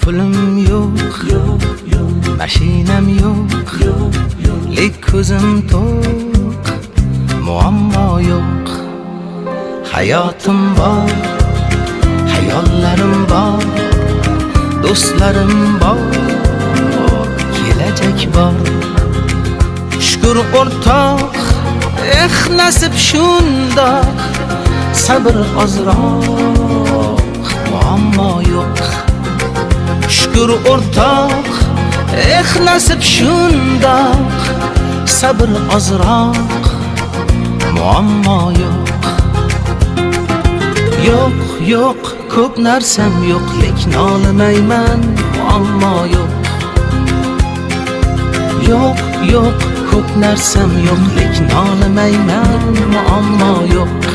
pulim yo'q, mashinam yo'q, lek ko'zim to'q, muammo yo'q. Hayotim bor, hayollarim bor, do'stlarim bor, kelajak bor. Shukr o'rtoq, nasib shundoq, sabr ozroq, muammo yo'q. Shukr o'rtoq, nasib shundoq, sabr ozroq, muammo yo'q. Yo'q, yo'q, ko'p narsam yo'q, lekin olmayman, muammo yo'q. Yo'q, yo'q, ko'p narsam yo'q, lekin olmayman, muammo yo'q.